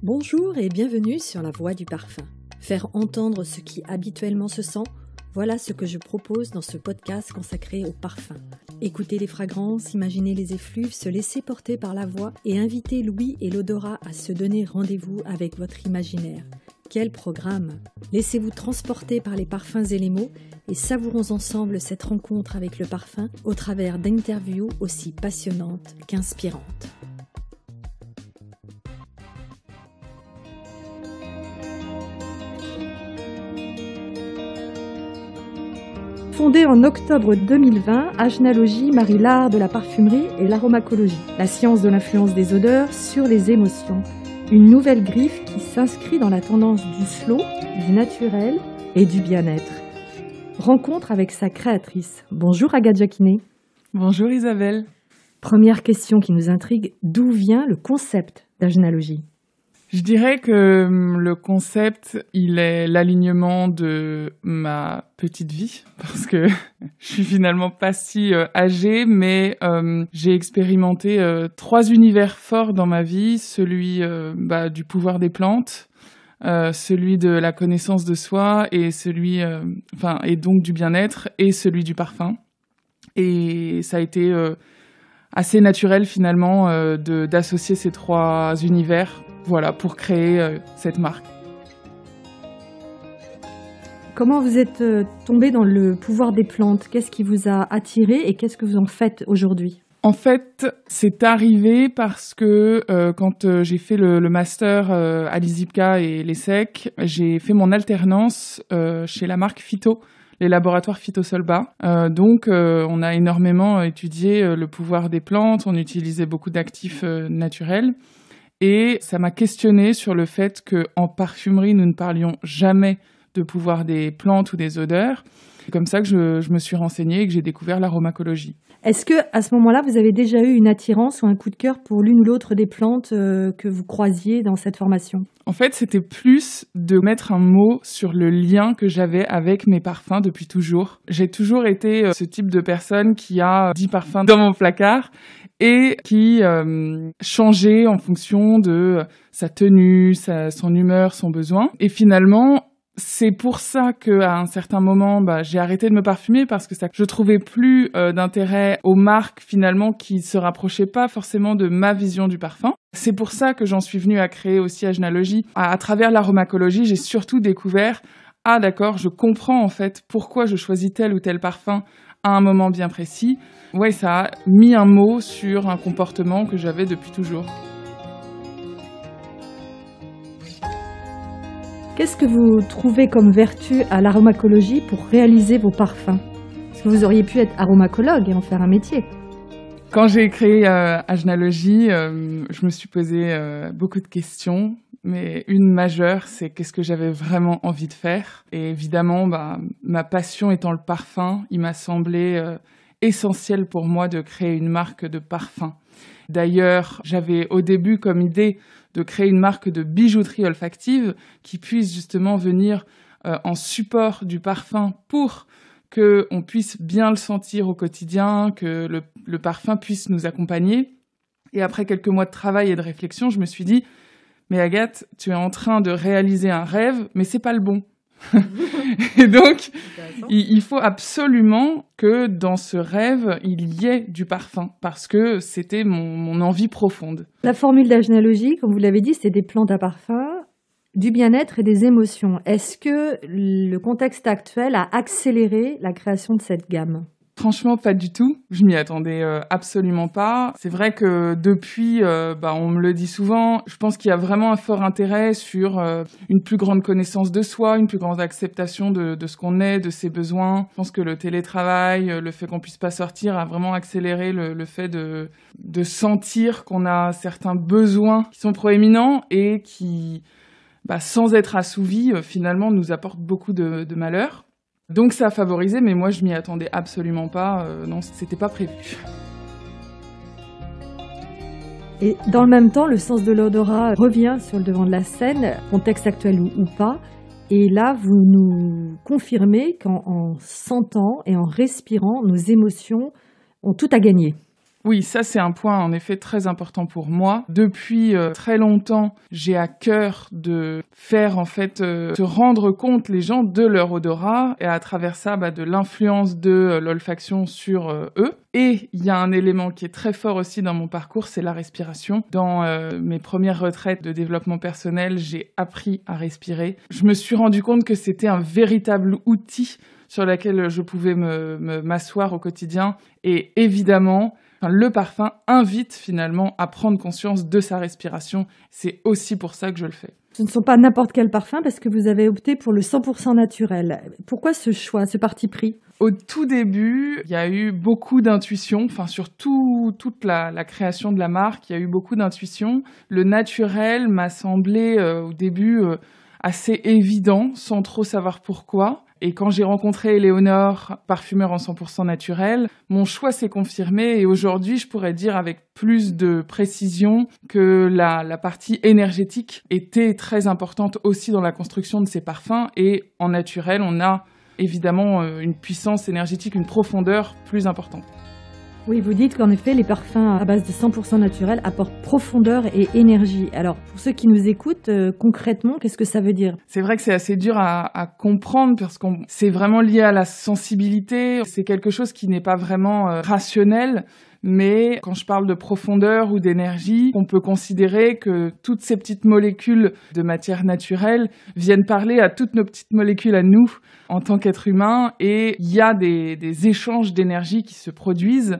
Bonjour et bienvenue sur La Voix du Parfum. Faire entendre ce qui habituellement se sent, voilà ce que je propose dans ce podcast consacré au parfum. Écouter les fragrances, imaginer les effluves, se laisser porter par la voix et inviter l'ouïe et l'odorat à se donner rendez-vous avec votre imaginaire. Quel programme! Laissez-vous transporter par les parfums et les mots et savourons ensemble cette rencontre avec le parfum au travers d'interviews aussi passionnantes qu'inspirantes. Fondée en octobre 2020, Agenalogie marie l'art de la parfumerie et l'aromacologie, la science de l'influence des odeurs sur les émotions. Une nouvelle griffe qui s'inscrit dans la tendance du slow, du naturel et du bien-être. Rencontre avec sa créatrice. Bonjour Agathe Jacquinet. Bonjour Isabelle. Première question qui nous intrigue, d'où vient le concept d'Agenalogie ? Je dirais que le concept, il est l'alignement de ma petite vie, parce que je suis finalement pas si âgée, mais j'ai expérimenté 3 univers forts dans ma vie, celui du pouvoir des plantes, celui de la connaissance de soi et celui, et donc du bien-être et celui du parfum. Et ça a été assez naturel finalement d'associer ces 3 univers. Voilà, pour créer cette marque. Comment vous êtes tombée dans le pouvoir des plantes ? Qu'est-ce qui vous a attiré et qu'est-ce que vous en faites aujourd'hui ? En fait, c'est arrivé parce que quand j'ai fait le master à l'ISIPCA et l'ESSEC, j'ai fait mon alternance chez la marque Phyto, les laboratoires Phytosolba. Donc, on a énormément étudié le pouvoir des plantes, on utilisait beaucoup d'actifs naturels. Et ça m'a questionnée sur le fait qu'en parfumerie, nous ne parlions jamais de pouvoir des plantes ou des odeurs. C'est comme ça que je me suis renseignée et que j'ai découvert l'aromacologie. Est-ce que à ce moment-là, vous avez déjà eu une attirance ou un coup de cœur pour l'une ou l'autre des plantes que vous croisiez dans cette formation ? En fait, c'était plus de mettre un mot sur le lien que j'avais avec mes parfums depuis toujours. J'ai toujours été ce type de personne qui a 10 parfums dans mon placard et qui changeait en fonction de sa tenue, son humeur, son besoin. Et finalement, c'est pour ça qu'à un certain moment, j'ai arrêté de me parfumer parce que je trouvais plus d'intérêt aux marques finalement qui se rapprochaient pas forcément de ma vision du parfum. C'est pour ça que j'en suis venue à créer aussi Agenalogie. À travers l'aromacologie, j'ai surtout découvert d'accord, je comprends en fait pourquoi je choisis tel ou tel parfum à un moment bien précis. Ouais, ça a mis un mot sur un comportement que j'avais depuis toujours. Qu'est-ce que vous trouvez comme vertu à l'aromacologie pour réaliser vos parfums ? Parce que vous auriez pu être aromacologue et en faire un métier. Quand j'ai créé Agenalogie, je me suis posé beaucoup de questions, mais une majeure, c'est qu'est-ce que j'avais vraiment envie de faire. Et évidemment, ma passion étant le parfum, il m'a semblé essentiel pour moi de créer une marque de parfum. D'ailleurs, j'avais au début comme idée de créer une marque de bijouterie olfactive qui puisse justement venir en support du parfum pour qu'on puisse bien le sentir au quotidien, que le parfum puisse nous accompagner. Et après quelques mois de travail et de réflexion, je me suis dit « Mais Agathe, tu es en train de réaliser un rêve, mais c'est pas le bon. » Et donc, il faut absolument que dans ce rêve, il y ait du parfum, parce que c'était mon envie profonde. La formule d'Agenalogie, comme vous l'avez dit, c'est des plantes à parfum, du bien-être et des émotions. Est-ce que le contexte actuel a accéléré la création de cette gamme ? Franchement, pas du tout. Je m'y attendais absolument pas. C'est vrai que depuis, on me le dit souvent, je pense qu'il y a vraiment un fort intérêt sur une plus grande connaissance de soi, une plus grande acceptation de ce qu'on est, de ses besoins. Je pense que le télétravail, le fait qu'on puisse pas sortir a vraiment accéléré le fait de sentir qu'on a certains besoins qui sont proéminents et qui, sans être assouvis, finalement, nous apportent beaucoup de malheur. Donc ça a favorisé, mais moi je m'y attendais absolument pas, non, c'était pas prévu. Et dans le même temps, le sens de l'odorat revient sur le devant de la scène, contexte actuel ou pas, et là vous nous confirmez qu'en sentant et en respirant, nos émotions ont tout à gagner. Oui, ça c'est un point en effet très important pour moi. Depuis très longtemps, j'ai à cœur de faire en fait se rendre compte les gens de leur odorat et à travers ça de l'influence de l'olfaction sur eux. Et il y a un élément qui est très fort aussi dans mon parcours, c'est la respiration. Dans mes premières retraites de développement personnel, j'ai appris à respirer. Je me suis rendu compte que c'était un véritable outil sur lequel je pouvais m'asseoir au quotidien. Et évidemment, le parfum invite finalement à prendre conscience de sa respiration. C'est aussi pour ça que je le fais. Ce ne sont pas n'importe quel parfum parce que vous avez opté pour le 100% naturel. Pourquoi ce choix, ce parti pris ? Au tout début, il y a eu beaucoup d'intuition, sur toute la création de la marque, il y a eu beaucoup d'intuition. Le naturel m'a semblé au début assez évident, sans trop savoir pourquoi. Et quand j'ai rencontré Éléonore, parfumeur en 100% naturel, mon choix s'est confirmé et aujourd'hui, je pourrais dire avec plus de précision que la partie énergétique était très importante aussi dans la construction de ces parfums. Et en naturel, on a évidemment une puissance énergétique, une profondeur plus importante. Oui, vous dites qu'en effet, les parfums à base de 100% naturel apportent profondeur et énergie. Alors, pour ceux qui nous écoutent, concrètement, qu'est-ce que ça veut dire ? C'est vrai que c'est assez dur à comprendre parce que c'est vraiment lié à la sensibilité. C'est quelque chose qui n'est pas vraiment rationnel. Mais quand je parle de profondeur ou d'énergie, on peut considérer que toutes ces petites molécules de matière naturelle viennent parler à toutes nos petites molécules à nous en tant qu'êtres humains. Et il y a des échanges d'énergie qui se produisent,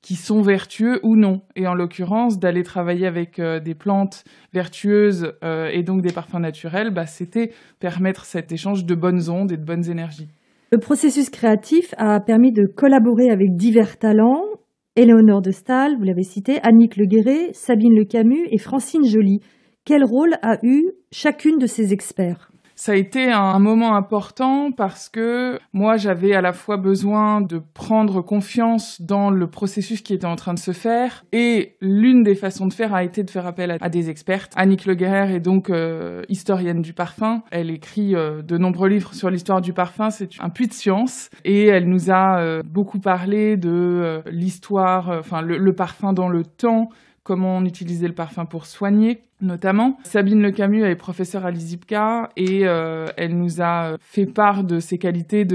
qui sont vertueux ou non. Et en l'occurrence, d'aller travailler avec des plantes vertueuses et donc des parfums naturels, c'était permettre cet échange de bonnes ondes et de bonnes énergies. Le processus créatif a permis de collaborer avec divers talents. Éléonore de Stal, vous l'avez cité, Annick Le Guéret, Sabine Le Camus et Francine Joly. Quel rôle a eu chacune de ces experts ? Ça a été un moment important parce que moi, j'avais à la fois besoin de prendre confiance dans le processus qui était en train de se faire et l'une des façons de faire a été de faire appel à des expertes. Annick Le Guéret est donc historienne du parfum. Elle écrit de nombreux livres sur l'histoire du parfum. C'est un puits de science et elle nous a beaucoup parlé de l'histoire, le parfum dans le temps, comment on utilisait le parfum pour soigner, notamment. Sabine Le Camus est professeure à l'ISIPCA et elle nous a fait part de ses qualités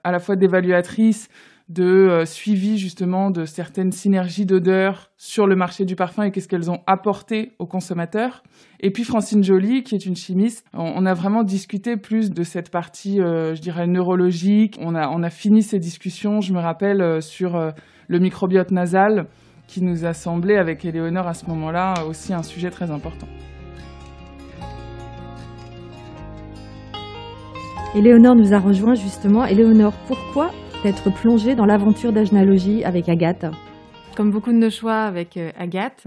à la fois d'évaluatrice, de suivi justement de certaines synergies d'odeurs sur le marché du parfum et qu'est-ce qu'elles ont apporté aux consommateurs. Et puis Francine Joly, qui est une chimiste, on a vraiment discuté plus de cette partie, je dirais, neurologique. On a fini ces discussions, je me rappelle, sur le microbiote nasal, qui nous a semblé, avec Éléonore à ce moment-là, aussi un sujet très important. Éléonore nous a rejoint justement. Éléonore, pourquoi être plongée dans l'aventure d'Agenalogie avec Agathe ? Comme beaucoup de nos choix avec Agathe,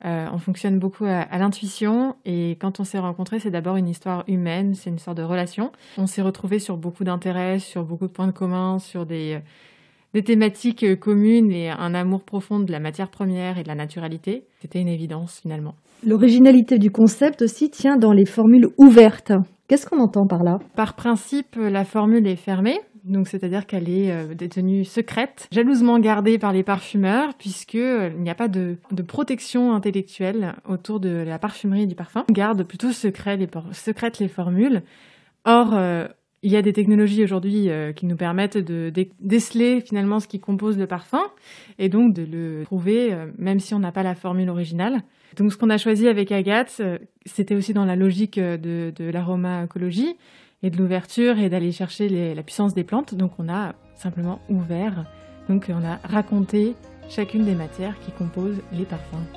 on fonctionne beaucoup à l'intuition et quand on s'est rencontrés, c'est d'abord une histoire humaine, c'est une histoire de relation. On s'est retrouvés sur beaucoup d'intérêts, sur beaucoup de points de commun, sur des thématiques communes et un amour profond de la matière première et de la naturalité. C'était une évidence finalement. L'originalité du concept aussi tient dans les formules ouvertes. Qu'est-ce qu'on entend par là ? Par principe, la formule est fermée, donc c'est-à-dire qu'elle est détenue secrète, jalousement gardée par les parfumeurs, puisqu'il n'y a pas de protection intellectuelle autour de la parfumerie et du parfum. On garde plutôt secrètes les formules. Or, il y a des technologies aujourd'hui qui nous permettent de déceler finalement ce qui compose le parfum et donc de le trouver même si on n'a pas la formule originale. Donc ce qu'on a choisi avec Agathe, c'était aussi dans la logique de l'aromaécologie et de l'ouverture et d'aller chercher la puissance des plantes. Donc on a simplement ouvert, donc on a raconté chacune des matières qui composent les parfums.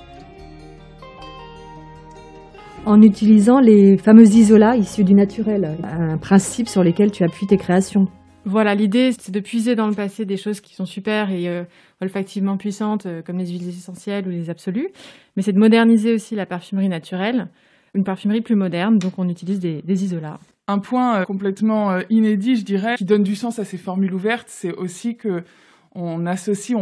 En utilisant les fameux isolats issus du naturel, un principe sur lequel tu appuies tes créations. Voilà, l'idée, c'est de puiser dans le passé des choses qui sont super et olfactivement puissantes, comme les huiles essentielles ou les absolus, mais c'est de moderniser aussi la parfumerie naturelle, une parfumerie plus moderne, donc on utilise des isolats. Un point complètement inédit, je dirais, qui donne du sens à ces formules ouvertes, c'est aussi que on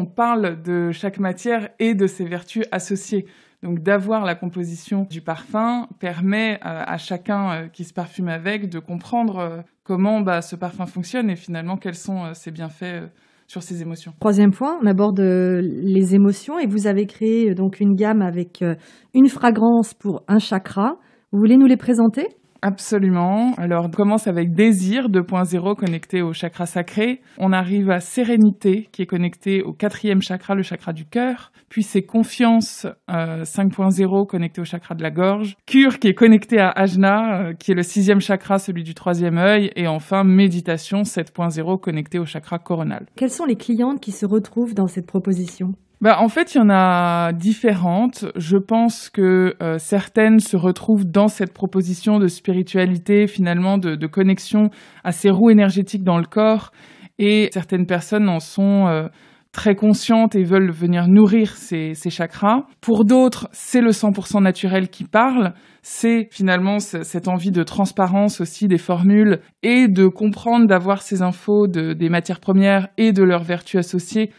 parle de chaque matière et de ses vertus associées. Donc d'avoir la composition du parfum permet à chacun qui se parfume avec de comprendre comment ce parfum fonctionne et finalement quels sont ses bienfaits sur ses émotions. Troisième point, on aborde les émotions et vous avez créé donc une gamme avec une fragrance pour un chakra. Vous voulez nous les présenter ? Absolument. Alors, on commence avec Désir 2.0 connecté au chakra sacré. On arrive à Sérénité qui est connecté au 4e chakra, le chakra du cœur. Puis c'est Confiance 5.0 connecté au chakra de la gorge. Cure qui est connecté à Ajna qui est le 6e chakra, celui du 3e œil. Et enfin, Méditation 7.0 connecté au chakra coronal. Quelles sont les clientes qui se retrouvent dans cette proposition ? En fait, il y en a différentes. Je pense que certaines se retrouvent dans cette proposition de spiritualité, finalement, de connexion à ces roues énergétiques dans le corps. Et certaines personnes en sont très conscientes et veulent venir nourrir ces chakras. Pour d'autres, c'est le 100% naturel qui parle. C'est finalement cette envie de transparence aussi des formules et de comprendre, d'avoir ces infos des matières premières et de leurs vertus associées.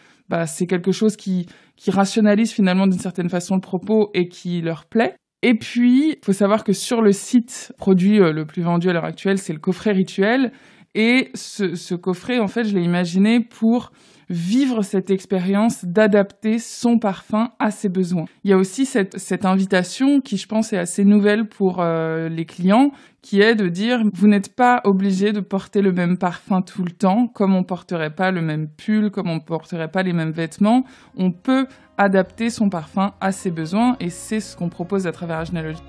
C'est quelque chose qui rationalise finalement d'une certaine façon le propos et qui leur plaît. Et puis, il faut savoir que sur le site, produit le plus vendu à l'heure actuelle, c'est le coffret rituel. Et ce coffret, en fait, je l'ai imaginé pour vivre cette expérience d'adapter son parfum à ses besoins. Il y a aussi cette invitation qui, je pense, est assez nouvelle pour les clients, qui est de dire « Vous n'êtes pas obligé de porter le même parfum tout le temps, comme on porterait pas le même pull, comme on porterait pas les mêmes vêtements. On peut adapter son parfum à ses besoins et c'est ce qu'on propose à travers Ajnalogie. »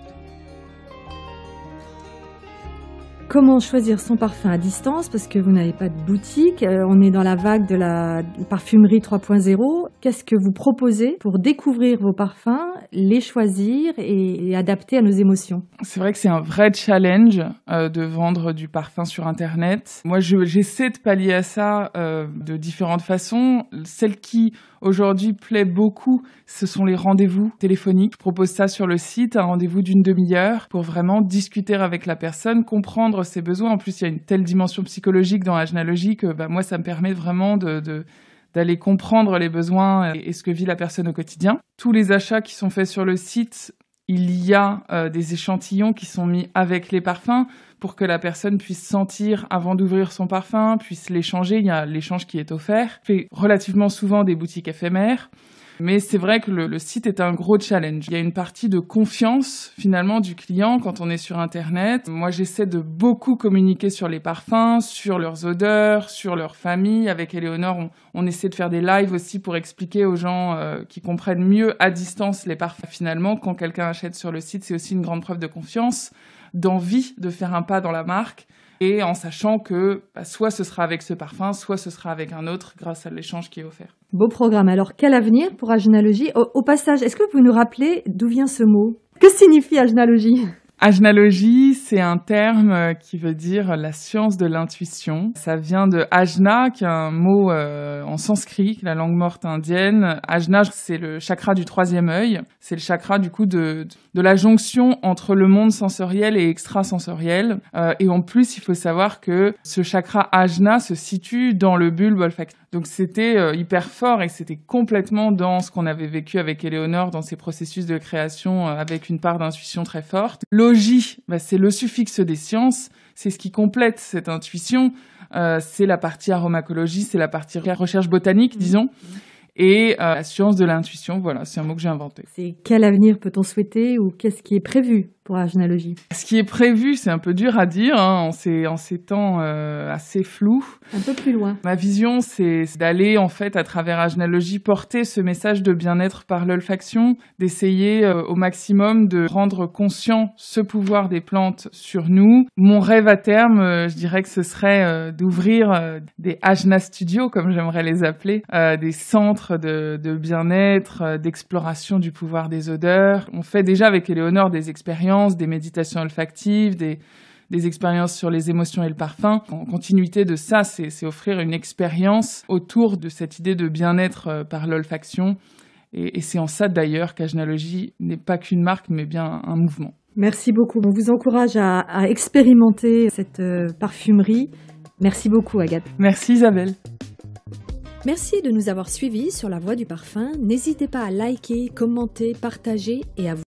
Comment choisir son parfum à distance parce que vous n'avez pas de boutique, on est dans la vague de la parfumerie 3.0. Qu'est-ce que vous proposez pour découvrir vos parfums, les choisir et adapter à nos émotions ? C'est vrai que c'est un vrai challenge de vendre du parfum sur Internet. Moi, j'essaie de pallier à ça de différentes façons. Celle qui aujourd'hui plaît beaucoup, ce sont les rendez-vous téléphoniques. Je propose ça sur le site, un rendez-vous d'une demi-heure pour vraiment discuter avec la personne, comprendre ses besoins. En plus, il y a une telle dimension psychologique dans Ajnalogie que moi, ça me permet vraiment d'aller comprendre les besoins et ce que vit la personne au quotidien. Tous les achats qui sont faits sur le site, il y a des échantillons qui sont mis avec les parfums pour que la personne puisse sentir avant d'ouvrir son parfum, puisse l'échanger. Il y a l'échange qui est offert. Je fais relativement souvent des boutiques éphémères. Mais c'est vrai que le site est un gros challenge. Il y a une partie de confiance, finalement, du client quand on est sur Internet. Moi, j'essaie de beaucoup communiquer sur les parfums, sur leurs odeurs, sur leur famille. Avec Éléonore, on essaie de faire des lives aussi pour expliquer aux gens qui comprennent mieux à distance les parfums. Finalement, quand quelqu'un achète sur le site, c'est aussi une grande preuve de confiance, d'envie de faire un pas dans la marque. Et en sachant que soit ce sera avec ce parfum, soit ce sera avec un autre grâce à l'échange qui est offert. Beau programme. Alors, quel avenir pour Ajnalogie ? Au passage, est-ce que vous pouvez nous rappeler d'où vient ce mot ? Que signifie Ajnalogie ? Ajnalogie, c'est un terme qui veut dire la science de l'intuition. Ça vient de Ajna, qui est un mot en sanskrit, la langue morte indienne. Ajna, c'est le chakra du 3e œil. C'est le chakra, du coup, de la jonction entre le monde sensoriel et extrasensoriel. Et en plus, il faut savoir que ce chakra Ajna se situe dans le bulbe olfactif. Donc c'était hyper fort et c'était complètement dans ce qu'on avait vécu avec Éléonore dans ses processus de création avec une part d'intuition très forte. Logie, c'est le suffixe des sciences, c'est ce qui complète cette intuition, c'est la partie aromacologie, c'est la partie recherche botanique, disons. Et la science de l'intuition, voilà, c'est un mot que j'ai inventé. C'est quel avenir peut-on souhaiter ou qu'est-ce qui est prévu pour Ajnalogie ? Ce qui est prévu, c'est un peu dur à dire en ces temps assez flous. Un peu plus loin. Ma vision, c'est d'aller en fait à travers Ajnalogie porter ce message de bien-être par l'olfaction, d'essayer au maximum de rendre conscient ce pouvoir des plantes sur nous. Mon rêve à terme, je dirais que ce serait d'ouvrir des Ajna Studios, comme j'aimerais les appeler, des centres de bien-être, d'exploration du pouvoir des odeurs. On fait déjà avec Éléonore des expériences, des méditations olfactives, des expériences sur les émotions et le parfum. En continuité de ça, c'est offrir une expérience autour de cette idée de bien-être par l'olfaction. Et c'est en ça d'ailleurs qu'Ajnalogie n'est pas qu'une marque, mais bien un mouvement. Merci beaucoup. On vous encourage à expérimenter cette parfumerie. Merci beaucoup, Agathe. Merci Isabelle. Merci de nous avoir suivis sur La Voie du Parfum. N'hésitez pas à liker, commenter, partager et à vous